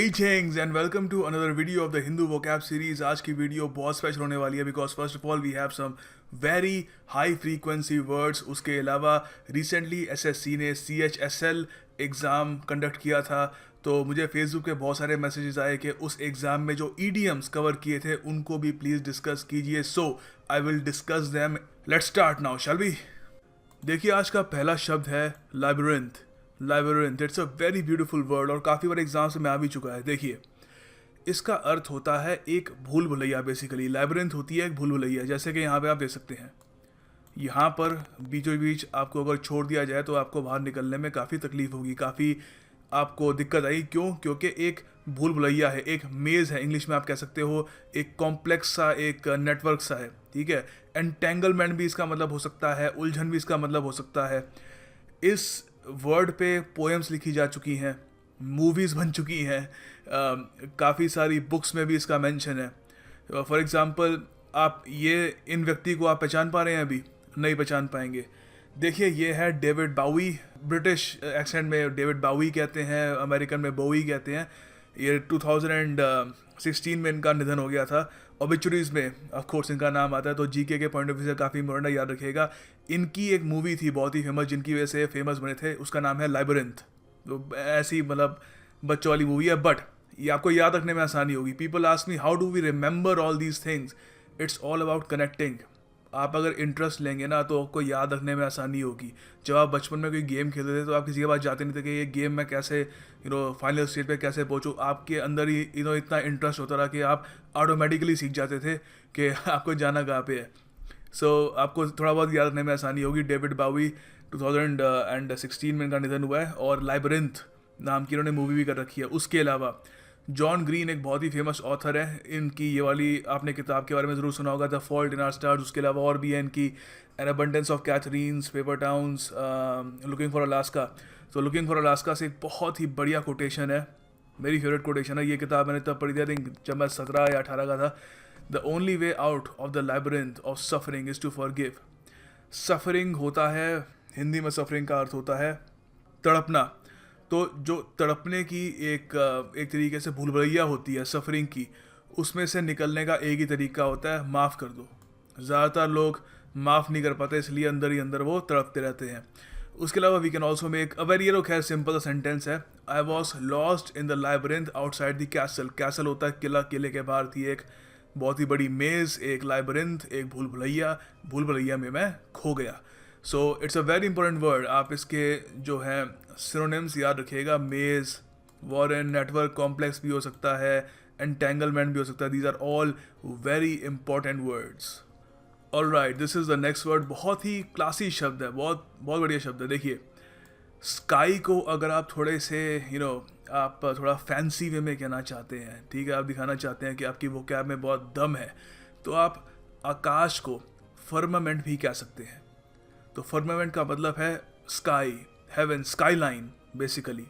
Greetings and welcome to another video of the Hindu vocab series. आज की video बहुत special होने वाली है because first of all we have some very high frequency words. उसके अलावा recently SSC ने CHSL एग्ज़ाम कंडक्ट किया था, तो मुझे फेसबुक पे बहुत सारे मैसेजेस आए कि उस एग्ज़ाम में जो ईडियम्स कवर किए थे उनको भी प्लीज़ डिस्कस कीजिए. So I will discuss them. Let's start now, shall we. देखिए, आज का पहला शब्द है labyrinth. Labyrinth, it's a very beautiful word और काफ़ी बार एग्जाम्स में आ भी चुका है. देखिए, इसका अर्थ होता है एक भूल भुलैया. बेसिकली लाइब्रेंथ होती है एक भूल भुलैया. जैसे कि यहाँ पे आप देख सकते हैं, यहाँ पर बीचों बीच आपको अगर छोड़ दिया जाए तो आपको बाहर निकलने में काफ़ी तकलीफ होगी, काफ़ी आपको दिक्कत आई. क्यों? क्योंकि एक भूल भुलैया है, एक मेज़ है, इंग्लिश में आप कह सकते हो एक कॉम्प्लेक्स सा एक नेटवर्क सा है. ठीक है, एंटेंगलमेंट भी इसका मतलब हो सकता है, उलझन भी इसका मतलब हो सकता है. इस वर्ड पे पोएम्स लिखी जा चुकी हैं, मूवीज़ बन चुकी हैं, काफ़ी सारी बुक्स में भी इसका मेंशन है. फॉर एग्जांपल, आप ये इन व्यक्ति को आप पहचान पा रहे हैं? अभी नहीं पहचान पाएंगे. देखिए, ये है डेविड बावी. ब्रिटिश एक्सेंट में डेविड बावी कहते हैं, अमेरिकन में बोवी कहते हैं. ये 2016 में इनका निधन हो गया था. ऑबिचुरीज़ में ऑफ कोर्स इनका नाम आता है, तो जीके के पॉइंट ऑफ व्यू से काफ़ी इंपॉर्टेंट है, याद रखिएगा. इनकी एक मूवी थी बहुत ही फेमस, जिनकी वजह से फेमस बने थे, उसका नाम है लाइब्रेंथ. तो ऐसी मतलब बच्चों वाली मूवी है, बट ये आपको याद रखने में आसानी होगी. People ask me how do we remember all these things. It's all about connecting. आप अगर इंटरेस्ट लेंगे ना तो आपको याद रखने में आसानी होगी. जब आप बचपन में कोई गेम खेलते थे तो आप किसी के पास जाते नहीं थे कि ये गेम में कैसे फाइनल स्टेज पे कैसे पहुंचूं. आपके अंदर ही इतना इंटरेस्ट होता रहा कि आप ऑटोमेटिकली सीख जाते थे कि आपको जाना कहाँ पे है. सो आपको थोड़ा बहुत याद रखने में आसानी होगी. डेविड बावी 2016 में इनका निधन हुआ है और लाइब्रेंथ नाम की इन्होंने मूवी भी कर रखी है. उसके अलावा जॉन ग्रीन एक बहुत ही फेमस ऑथर है. इनकी ये वाली आपने किताब के बारे में ज़रूर सुना होगा, the fault in our stars. उसके अलावा और भी है इनकी an abundance of Katherines, paper towns, looking for Alaska. तो लुकिंग फॉर अलास्का से एक बहुत ही बढ़िया कोटेशन है, मेरी फेवरेट कोटेशन है. ये किताब मैंने तब पढ़ी थी, आई थिंक जब मैं 17 या 18 का था. The only way out of the labyrinth of suffering is to forgive. Suffering होता है, हिंदी में सफरिंग का अर्थ होता है तड़पना. तो जो तड़पने की एक तरीके से भूल भुलैया होती है सफरिंग की, उसमें से निकलने का एक ही तरीका होता है, माफ़ कर दो. ज़्यादातर लोग माफ़ नहीं कर पाते, इसलिए अंदर ही अंदर वो तड़पते रहते हैं. उसके अलावा we can also make a very खैर सिंपल सेंटेंस है. I was lost in the labyrinth outside the castle. Castle होता है किला, किले के बाहर थी एक बहुत ही बड़ी मेज़, एक लाइब्रेंथ, एक भूल भुलैया. भूल भुलैया में मैं खो गया. So it's a very important word. आप इसके जो है सिनोनिम्स याद रखिएगा. मेज़, वॉरेन, नेटवर्क, कॉम्प्लेक्स भी हो सकता है, एंटेंगलमेंट भी हो सकता है. These are all very important words. Alright, this is the next word. बहुत ही क्लासी शब्द है, बहुत बहुत बढ़िया शब्द है. देखिए, स्काई को अगर आप थोड़े से आप थोड़ा फैंसी वे में कहना चाहते हैं, ठीक है, आप दिखाना चाहते हैं कि आपकी वोकैब में बहुत दम है, तो आप आकाश को फर्मामेंट भी कह सकते हैं. तो फर्मामेंट का मतलब है sky, heaven, sky line basically.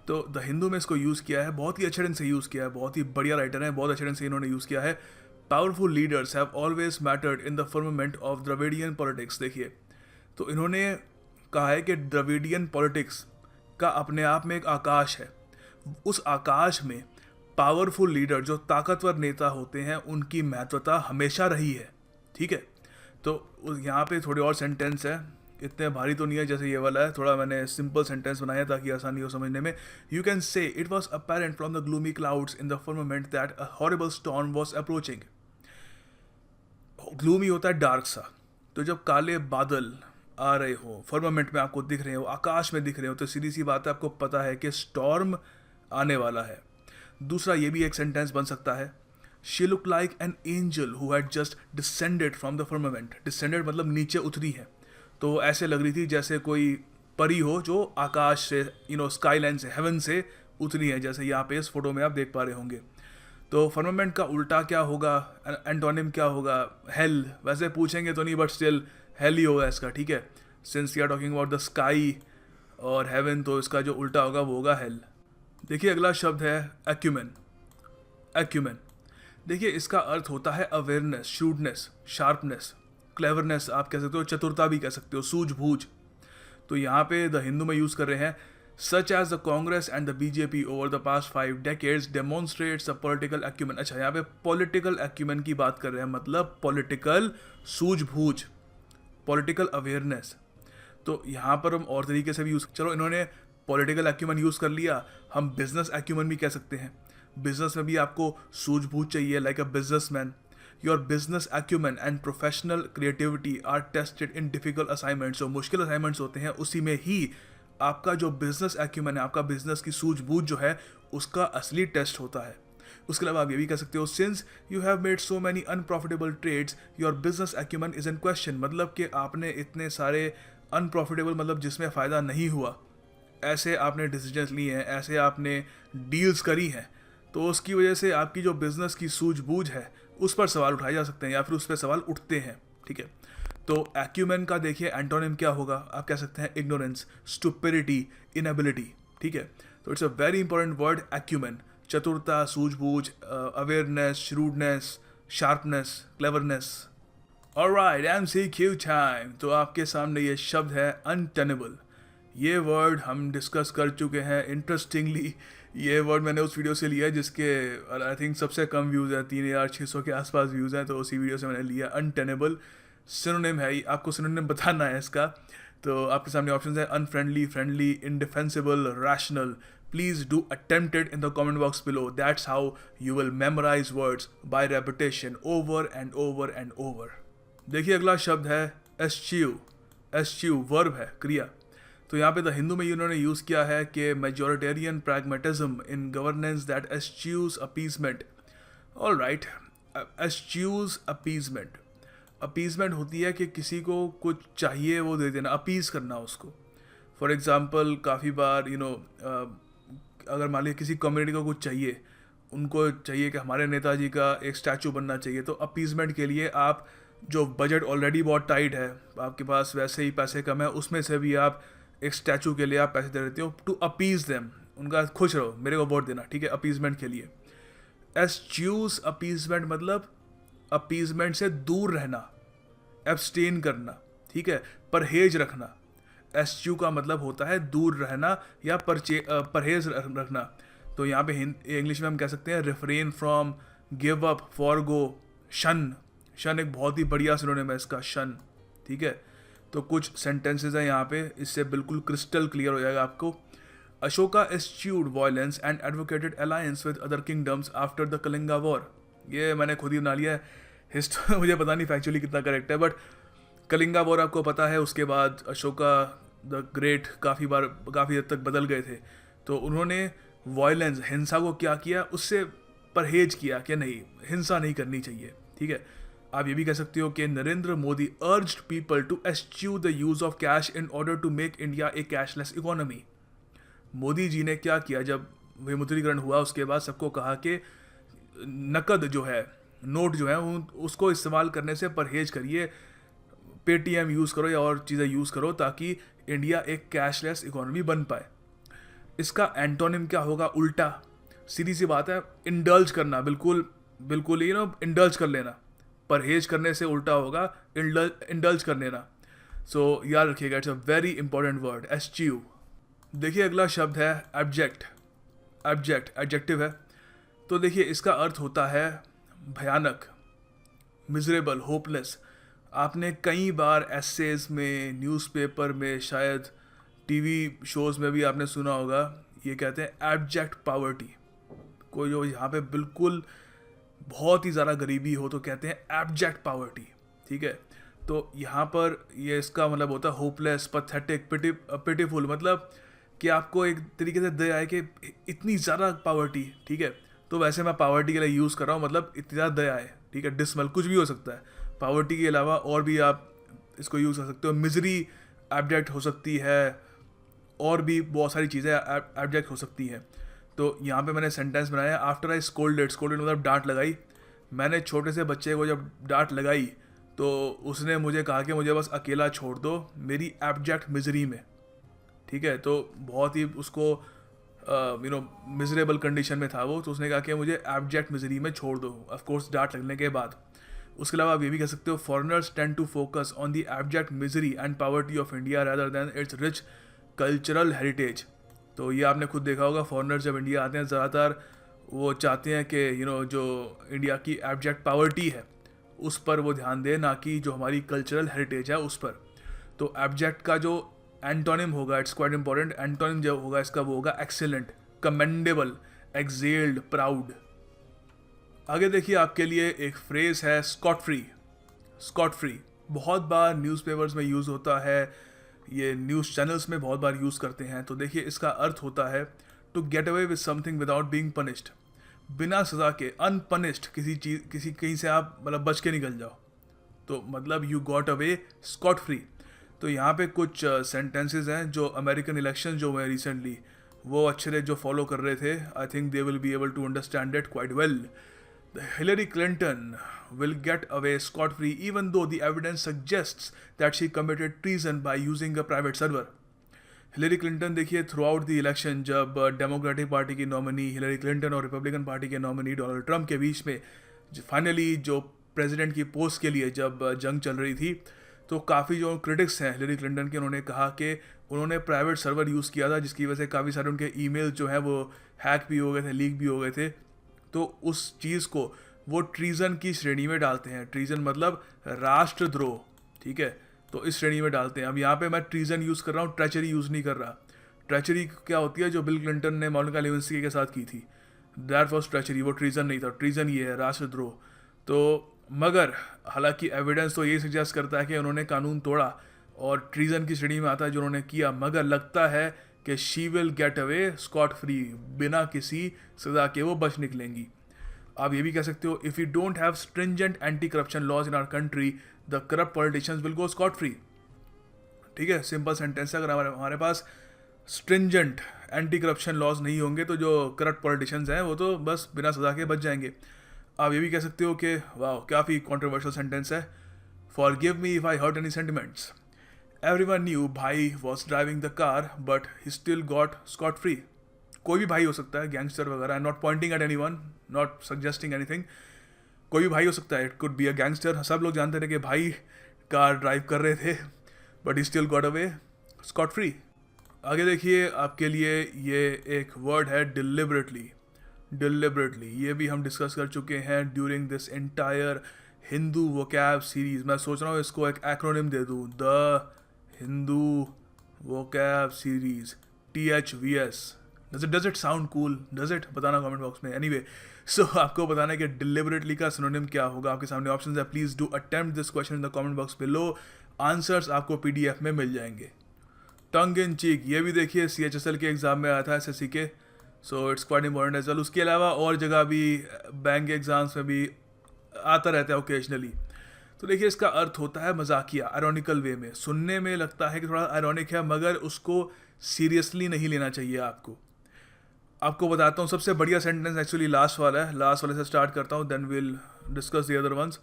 तो द हिंदू में इसको यूज़ किया है, बहुत ही अच्छे ढंग से यूज़ किया है. बहुत ही बढ़िया राइटर हैं, बहुत अच्छे ढंग से इन्होंने यूज़ किया है. Powerful leaders have always mattered in the firmament of Dravidian politics. देखिए, तो इन्होंने कहा है कि द्रविडियन पॉलिटिक्स का अपने आप में एक आकाश है. उस आकाश में पावरफुल लीडर, जो ताकतवर नेता होते हैं, उनकी महत्वता हमेशा रही है. ठीक है, तो यहाँ पे थोड़े और सेंटेंस है, इतने भारी तो नहीं है जैसे ये वाला है. थोड़ा मैंने सिंपल सेंटेंस बनाया ताकि आसानी हो समझने में. You can say it was apparent from the gloomy clouds in the firmament that a horrible storm was approaching. Gloomy होता है डार्क सा. तो जब काले बादल आ रहे हो, फर्मामेंट में आपको दिख रहे हो, आकाश में दिख रहे हो, तो सीधी सी बात है, आपको पता है कि स्टॉर्म आने वाला है. दूसरा, ये भी एक सेंटेंस बन सकता है. She looked like an angel who had just descended from the firmament. Descended मतलब नीचे उतरी है. तो ऐसे लग रही थी जैसे कोई परी हो जो आकाश से, स्काई लाइन से, हेवन से उतरी है, जैसे यहाँ पे इस फोटो में आप देख पा रहे होंगे. तो फर्मामेंट का उल्टा क्या होगा, एंटोनिम क्या होगा? हेल. वैसे पूछेंगे तो नहीं, बट स्टिल हेल ही होगा इसका. ठीक है, since we are talking about the sky और हेवन, तो इसका जो उल्टा होगा वो होगा हेल. देखिए, अगला शब्द है एक्यूमेन. एक्यूमेन, देखिए, इसका अर्थ होता है अवेयरनेस, शूडनेस, शार्पनेस, क्लेवरनेस. आप कह सकते हो चतुरता भी कह सकते हो, सूझबूझ. तो यहाँ पे द हिंदू में यूज़ कर रहे हैं such as the Congress and the BJP over the past 5 decades demonstrates a political acumen। अच्छा, यहाँ पे पॉलिटिकल acumen की बात कर रहे हैं, मतलब पॉलिटिकल सूझबूझ, पॉलिटिकल अवेयरनेस। तो यहाँ पर हम और तरीके से भी यूज़, चलो इन्होंने पॉलिटिकल एक्यूमन यूज़ कर लिया, हम बिजनेस एक्यूमन भी कह सकते हैं। बिजनेस में भी आपको सूझबूझ चाहिए, like a businessman. Your business acumen and professional creativity are tested in difficult assignments. जो मुश्किल असाइनमेंट्स होते हैं उसी में ही आपका जो बिजनेस एक्यूमन है, आपका बिजनेस की सूझबूझ जो है, उसका असली टेस्ट होता है। उसके अलावा आप ये भी कह सकते हो, since you have made so many unprofitable trades your business acumen is in question. मतलब कि आपने इतने सारे अनप्रॉफिटेबल, मतलब जिसमें फ़ायदा नहीं हुआ, ऐसे आपने डिसीजंस लिए हैं, ऐसे आपने डील्स करी हैं, तो उसकी वजह से आपकी जो बिज़नेस की सूझबूझ है उस पर सवाल उठाए जा सकते हैं, या फिर उस पर सवाल उठते हैं। ठीक है, तो एक्यूमेन का देखिए एंटोनिम क्या होगा, आप कह सकते हैं इग्नोरेंस, स्टुपिडिटी, इनएबिलिटी। ठीक है, तो it's a very important word acumen. चतुरता, सूझबूझ, awareness, shrewdness, sharpness, cleverness. Alright, MCQ time. तो आपके सामने ये शब्द है अनटेनेबल। ये वर्ड हम डिस्कस कर चुके हैं। इंटरेस्टिंगली ये वर्ड मैंने उस वीडियो से लिया है जिसके आई थिंक सबसे कम व्यूज़ हैं, 3600 के आसपास व्यूज़ हैं, तो उसी वीडियो से मैंने लिया। अनटेनेबल सिनोनिम है, आपको सिनोनिम बताना है इसका। तो आपके सामने ऑप्शन है unfriendly, friendly, indefensible, rational. Please do attempt it in the comment box below. That's how you will memorise words by repetition over and over and over. देखिए अगला शब्द है एस्च्यू। एस्च्यू वर्ब है, क्रिया। तो यहाँ पे द हिंदू में इन्होंने यूज़ किया है कि majoritarian pragmatism in governance that एस्च्यूज appeasement. All right, एस्च्यूज appeasement. Appeasement होती है कि किसी को कुछ चाहिए वो दे देना, अपीज करना उसको। फॉर एग्ज़ाम्पल काफ़ी बार अगर मान लीजिए किसी कम्युनिटी को कुछ चाहिए, उनको चाहिए कि हमारे नेताजी का एक स्टैचू बनना चाहिए, तो अपीजमेंट के लिए आप जो बजट ऑलरेडी बहुत टाइट है, आपके पास वैसे ही पैसे कम है, उसमें से भी आप एक स्टैचू के लिए आप पैसे दे देते हो टू अपीज देम। उनका खुश रहो, मेरे को वोट देना, ठीक है, अपीजमेंट के लिए। एस्च्यूज अपीजमेंट मतलब अपीजमेंट से दूर रहना, एब्सटेन करना, ठीक है, परहेज रखना। एस्च्यू का मतलब होता है दूर रहना या परहेज रखना। तो यहाँ पे इंग्लिश में हम कह सकते हैं refrain from, give up, forgo, शन। शन एक बहुत ही बढ़िया सिनोनिम है इसका, शन। ठीक है, तो कुछ सेंटेंसेस हैं यहाँ पे, इससे बिल्कुल क्रिस्टल क्लियर हो जाएगा आपको। Ashoka eschewed violence and advocated alliance with other kingdoms after the Kalinga war. ये मैंने खुद ही बना लिया है, हिस्ट्री मुझे पता नहीं फैक्चुअली कितना करेक्ट है, बट कलिंगा वॉर आपको पता है, उसके बाद अशोका द ग्रेट काफ़ी हद तक बदल गए थे। तो उन्होंने वायलेंस, हिंसा को क्या किया, उससे परहेज किया कि नहीं, हिंसा नहीं करनी चाहिए। ठीक है, आप ये भी कह सकते हो कि Narendra Modi urged people to eschew the use of cash in order to make India a cashless economy. Modi ji ने क्या किया, जब विमुद्रीकरण हुआ उसके बाद सबको कहा कि नकद जो है, नोट जो है, उसको इस्तेमाल करने से परहेज करिए, पेटीएम यूज़ करो या और चीज़ें यूज़ करो ताकि इंडिया एक कैशलेस इकोनॉमी बन पाए। इसका एंटोनिम क्या होगा, उल्टा। सीधी सी बात है, इंडल्ज करना, बिल्कुल ही इंडल्ज कर लेना। परहेज करने से उल्टा होगा इंडल्ज कर लेना। सो याद रखिएगा, it's a very important word, eschew. देखिए अगला शब्द है एब्जेक्ट। एब्जेक्ट एडजेक्टिव है। तो देखिए इसका अर्थ होता है भयानक, मिजरेबल, होपलेस। आपने कई बार एसेज में, न्यूज़पेपर में, शायद टीवी शोज़ में भी आपने सुना होगा, ये कहते हैं एब्जेक्ट पावर्टी। कोई जो यहाँ पे बिल्कुल बहुत ही ज़्यादा गरीबी हो तो कहते हैं एब्जेक्ट पावर्टी। ठीक है, तो यहाँ पर ये इसका मतलब होता है होपलेस, पथेटिक, पिटीफुल, मतलब कि आपको एक तरीके से दया है कि इतनी ज़्यादा पावर्टी। ठीक है, तो वैसे मैं पावर्टी के लिए यूज़ कर रहा हूँ, मतलब इतनी ज़्यादा दया है। ठीक है, डिसमल कुछ भी हो सकता है, पावर्टी के अलावा और भी आप इसको यूज़ कर सकते हो। मिजरी एब्जेक्ट हो सकती है, और भी बहुत सारी चीज़ें एब्जेक्ट हो सकती हैं। तो यहाँ पे मैंने सेंटेंस बनाया, आफ्टर आई स्कोल्डेड मतलब डांट लगाई। मैंने छोटे से बच्चे को जब डांट लगाई तो उसने मुझे कहा कि मुझे बस अकेला छोड़ दो मेरी एब्जेक्ट मिजरी में। ठीक है, तो बहुत ही उसको मिजरेबल कंडीशन में था वो, तो उसने कहा कि मुझे एब्जेक्ट मिजरी में छोड़ दो, ऑफ कोर्स डांट लगने के बाद। उसके अलावा आप ये भी कह सकते हो, foreigners tend to focus on the abject misery and poverty of India rather than its rich cultural heritage. तो ये आपने खुद देखा होगा, फॉरेनर्स जब इंडिया आते हैं ज़्यादातर वो चाहते हैं कि जो इंडिया की एब्जेक्ट पावर्टी है उस पर वो ध्यान दें, ना कि जो हमारी कल्चरल हेरिटेज है उस पर। तो एब्जेक्ट का जो एंटोनिम होगा, इट्स क्वाइट इंपॉर्टेंट, एंटोनिम जो होगा इसका वो होगा एक्सीलेंट, कमेंडेबल, एक्सेल्ड, प्राउड। आगे देखिए आपके लिए एक फ्रेज है स्कॉट फ्री। स्कॉट फ्री बहुत बार न्यूज़पेपर्स में यूज़ होता है, ये न्यूज़ चैनल्स में बहुत बार यूज़ करते हैं। तो देखिए इसका अर्थ होता है to get away with something without being punished, बिना सज़ा के, अनपनिश्ड, किसी कहीं से आप मतलब बच के निकल जाओ, तो मतलब you got away scot free. तो यहाँ पे कुछ सेंटेंसेस हैं जो अमेरिकन इलेक्शन जो हुए रिसेंटली वो अच्छे से जो फॉलो कर रहे थे, I think they will be able to understand it quite well. Hillary Clinton will get away scot-free even though the evidence suggests that she committed treason by using a private server. Hillary Clinton देखिए through out the election जब democratic party की nominee Hillary Clinton और Republican party के nominee Donald Trump के बीच में finally जो president की post के लिए जब जंग चल रही थी, तो काफ़ी जो क्रिटिक्स हैं हिलरी क्लिंटन के, उन्होंने कहा कि उन्होंने प्राइवेट सर्वर यूज़ किया था जिसकी वजह से काफ़ी सारे उनके ईमेल जो हैं वो हैक भी हो गए थे, लीक भी हो गए थे। तो उस चीज़ को वो ट्रीज़न की श्रेणी में डालते हैं। ट्रीज़न मतलब राष्ट्रद्रोह, ठीक है, तो इस श्रेणी में डालते हैं। अब यहाँ पे मैं ट्रीज़न यूज़ कर रहा हूँ, ट्रेचरी यूज़ नहीं कर रहा। ट्रेचरी क्या होती है जो बिल क्लिंटन ने मोनिका लेविंस्की के साथ की थी, दैट वॉज ट्रेचरी, वो ट्रीज़न नहीं था। ट्रीज़न ये है राष्ट्रद्रोह। तो मगर हालांकि एविडेंस तो यही सजेस्ट करता है कि उन्होंने कानून तोड़ा और ट्रीज़न की श्रेणी में आता है जो उन्होंने किया, मगर लगता है कि she will get away scot free, बिना किसी सज़ा के वो बच निकलेंगी। आप ये भी कह सकते हो if you don't have stringent anti corruption laws in our country the corrupt politicians will go scot free. ठीक है, सिंपल सेंटेंस है। अगर हमारे पास स्ट्रिंजेंट एंटी करप्शन लॉज नहीं होंगे तो जो करप्ट पॉलिटिशियंस हैं वो तो बस बिना सज़ा के बच जाएंगे। आप ये भी कह सकते हो कि वाह काफ़ी कॉन्ट्रोवर्शियल सेंटेंस है, forgive me if I hurt any sentiments, everyone knew भाई was driving the car but he still got scot free. कोई भी भाई हो सकता है, गैंगस्टर वगैरह, I am not pointing at anyone, not suggesting anything, कोई भी भाई हो सकता है, it could be a gangster. सब लोग जानते थे कि भाई कार ड्राइव कर रहे थे but he still got away scot free. आगे देखिए आपके लिए ये एक वर्ड है डिलिबरेटली। डिलिबरेटली ये भी हम डिस्कस कर चुके हैं during this entire Hindu vocab series. मैं सोच रहा हूँ इसको एक एक्रोनिम दे दूँ, the Hindu vocab series, THVS। Does it sound cool? Does it? बताना कमेंट बॉक्स में। एनीवे सो आपको बताना है कि डिलिबरेटली का सिनोनिम क्या होगा। आपके सामने ऑप्शंस है, please do attempt this question in the comment box below. Answers आपको PDF में मिल जाएंगे। टंग इन चीक ये भी देखिए CHSL के एग्ज़ाम में आया था, SSC के, so it's quite important as well. उसके अलावा और जगह भी बैंक एग्जाम्स में भी आता रहता है ओकेजनली। तो देखिए इसका अर्थ होता है मजाकिया, आयरॉनिकल वे में। सुनने में लगता है कि थोड़ा आयरॉनिक है मगर उसको सीरियसली नहीं लेना चाहिए आपको बताता हूँ सबसे बढ़िया सेंटेंस एक्चुअली लास्ट वाला है। लास्ट वाले से स्टार्ट करता हूँ, then will discuss the other ones.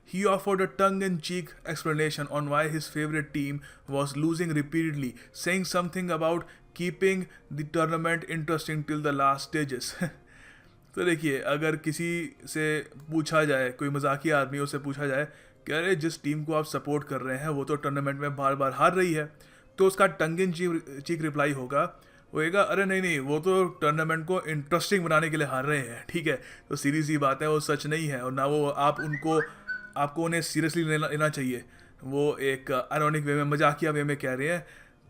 He offered a tongue-in-cheek explanation on why his favorite team was losing repeatedly, saying something about keeping the tournament interesting till the last stages. तो देखिए अगर किसी से पूछा जाए, कोई मजाकिया आदमी उससे पूछा जाए कि अरे जिस टीम को आप सपोर्ट कर रहे हैं वो तो टूर्नामेंट में बार बार हार रही है, तो उसका टंग इन चीक रिप्लाई होगा, अरे नहीं वो तो टूर्नामेंट को इंटरेस्टिंग बनाने के लिए हार रहे हैं। ठीक है, तो सीधी सी बात है, वो सच नहीं है और ना वो आपको उन्हें सीरियसली लेना चाहिए। वो एक आयरॉनिक वे में, मजाकिया वे में कह रहे हैं।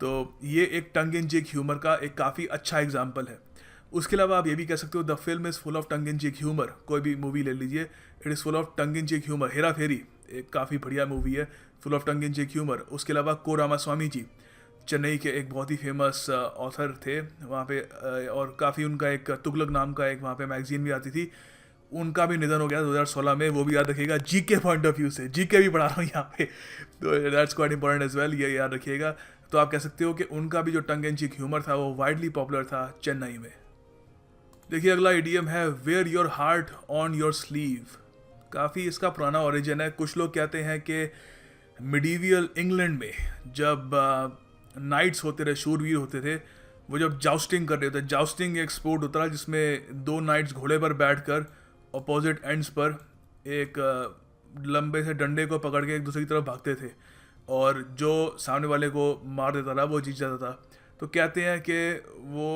तो ये एक टंग इन चीक ह्यूमर का एक काफ़ी अच्छा एग्जाम्पल है। उसके अलावा आप ये भी कह सकते हो the film is full of tongue in cheek humour. कोई भी मूवी ले लीजिए, it is full of tongue in cheek humour. Hera Pheri एक काफ़ी बढ़िया मूवी है, full of tongue in cheek humour. उसके अलावा को रामास्वामी जी चेन्नई के एक बहुत ही फेमस ऑथर थे वहाँ पे, और काफ़ी उनका एक तुगलक नाम का एक वहाँ पे मैगजीन भी आती थी, उनका भी निधन हो गया 2016 में। वो भी याद रखिएगा, जीके पॉइंट ऑफ व्यू से, जीके भी पढ़ा रहा हूँ यहाँ पे, तो that's quite important as well, ये याद रखिएगा। तो आप कह सकते हो कि उनका भी जो टंग एंड चीक ह्यूमर था वो वाइडली पॉपुलर था चेन्नई में। देखिए अगला इडियम है wear your heart on your sleeve. काफ़ी इसका पुराना ओरिजिन है। कुछ लोग कहते हैं कि मिडीवियल इंग्लैंड में जब नाइट्स होते रहे, शूरवीर होते थे, वो जब जाउस्टिंग कर रहे थे, जाउस्टिंग एक स्पोर्ट होता है जिसमें दो नाइट्स घोड़े पर बैठकर अपोजिट एंड्स पर एक लंबे से डंडे को पकड़ के एक दूसरे की तरफ भागते थे और जो सामने वाले को मार देता था वो जीत जाता था। तो कहते हैं कि वो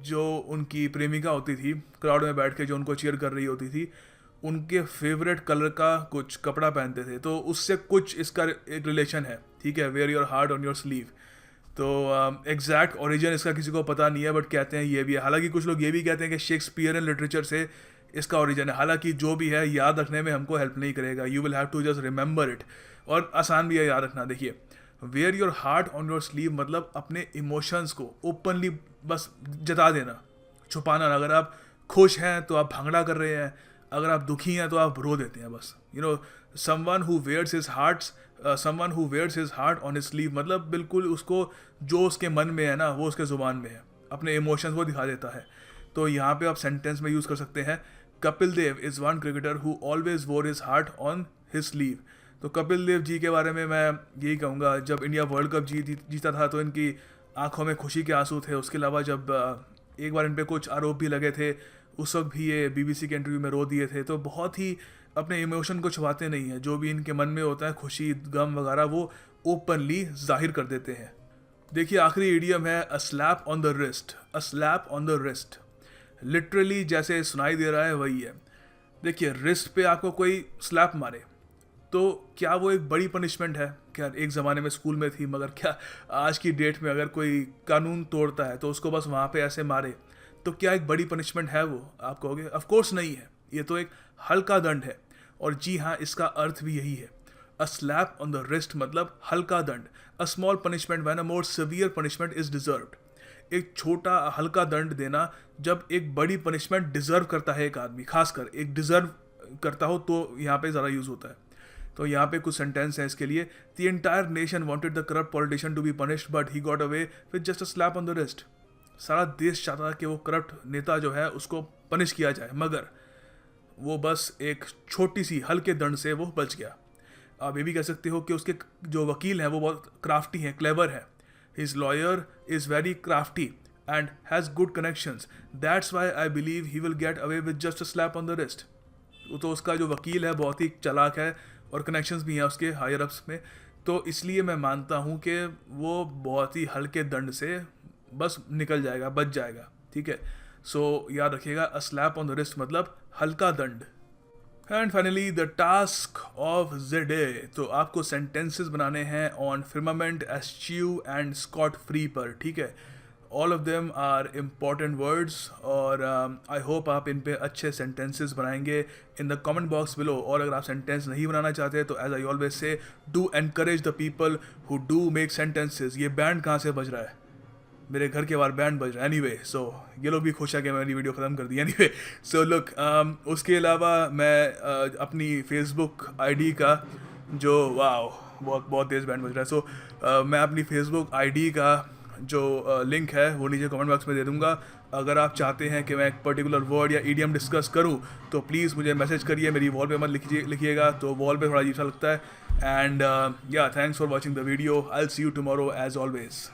जो उनकी प्रेमिका होती थी क्राउड में बैठ के जो उनको चीयर कर रही होती थी, उनके फेवरेट कलर का कुछ कपड़ा पहनते थे, तो उससे कुछ इसका एक रिलेशन है, ठीक है, wear your heart on your sleeve. तो एग्जैक्ट ओरिजिन इसका किसी को पता नहीं है, बट कहते हैं ये भी है। हालांकि कुछ लोग ये भी कहते हैं कि शेक्सपियरन लिटरेचर से इसका ओरिजिन है। हालांकि जो भी है याद रखने में हमको हेल्प नहीं करेगा, you will have to just remember it, और आसान भी है याद रखना। देखिए, wear your heart on your sleeve मतलब अपने इमोशंस को ओपनली बस जता देना, छुपाना ना। अगर आप खुश हैं तो आप भांगड़ा कर रहे हैं, अगर आप दुखी हैं तो आप रो देते हैं बस। You know, someone who wears his heart on his sleeve मतलब बिल्कुल उसको जो उसके मन में है ना वो उसके ज़ुबान में है, अपने इमोशंस वो दिखा देता है। तो यहाँ पे आप सेंटेंस में यूज़ कर सकते हैं, Kapil Dev is one cricketer who always wore his heart on his sleeve. तो कपिल देव जी के बारे में मैं यही कहूँगा, जब इंडिया वर्ल्ड कप जीता था तो इनकी आंखों में खुशी के आंसू थे। उसके अलावा जब एक बार इन पे कुछ आरोप भी लगे थे, उस वक्त भी ये बीबीसी के इंटरव्यू में रो दिए थे। तो बहुत ही अपने इमोशन को छुपाते नहीं हैं, जो भी इनके मन में होता है खुशी गम वगैरह वो ओपनली जाहिर कर देते हैं। देखिए, आखिरी इडियम है अ slap on the wrist. A slap on the wrist literally जैसे सुनाई दे रहा है वही है। देखिए, रिस्ट पे आपको कोई स्लैप मारे तो क्या वो एक बड़ी पनिशमेंट है? क्या एक ज़माने में स्कूल में थी, मगर क्या आज की डेट में अगर कोई कानून तोड़ता है तो उसको बस वहाँ पे ऐसे मारे तो क्या एक बड़ी पनिशमेंट है वो? आप कहोगे ऑफ कोर्स नहीं है, ये तो एक हल्का दंड है। और जी हाँ, इसका अर्थ भी यही है। अ स्लैप ऑन द रिस्ट मतलब हल्का दंड, a small punishment when a more severe punishment is deserved. एक छोटा हल्का दंड देना जब एक बड़ी पनिशमेंट डिजर्व करता है एक आदमी, खासकर एक डिजर्व करता हो तो यहाँ पे ज़्यादा यूज़ होता है। तो यहाँ पे कुछ सेंटेंस है इसके लिए। The entire nation wanted the corrupt politician to be punished but he got away with just a slap on the wrist. सारा देश चाहता था कि वो करप्ट नेता जो है उसको पनिश किया जाए, मगर वो बस एक छोटी सी हल्के दंड से वो बच गया। आप ये भी कह सकते हो कि उसके जो वकील हैं वो बहुत क्राफ्टी हैं, क्लेवर हैं। His lawyer is very crafty and has good connections, that's why I believe he will get away with just a slap on the wrist. तो उसका जो वकील है बहुत ही चालाक है और कनेक्शंस भी हैं उसके हायर अप्स में, तो इसलिए मैं मानता हूँ कि वो बहुत ही हल्के दंड से बस निकल जाएगा, बच जाएगा, ठीक है। सो याद रखिएगा, a slap on the wrist मतलब हल्का दंड। And finally the task of the day, तो आपको सेंटेंसेस बनाने हैं on firmament, eschew and scot free पर, ठीक है। All of them are important words और आई होप आप इन पे अच्छे सेंटेंसेस बनाएंगे in the comment box below. और अगर आप सेंटेंस नहीं बनाना चाहते तो as I always say, do encourage the people who do make sentences. ये बैंड कहाँ से बज रहा है? मेरे घर के बाहर बैंड बज रहा है। एनीवे, सो ये लोग भी खुश है कि मैंने वीडियो ख़त्म कर दी। एनीवे, सो लुक, उसके अलावा मैं अपनी फेसबुक आईडी का जो बहुत तेज़ बैंड बज रहा है, सो मैं अपनी फेसबुक आईडी का जो लिंक है वो नीचे कमेंट बॉक्स में दे दूंगा। अगर आप चाहते हैं कि मैं एक पर्टिकुलर वर्ड या ईडियम डिस्कस करूं तो प्लीज़ मुझे मैसेज करिए, मेरी वॉल पे मत लिखिएगा, तो वॉल पे थोड़ा अजीब सा लगता है। And yeah, thanks for watching the video, I will see you tomorrow as always.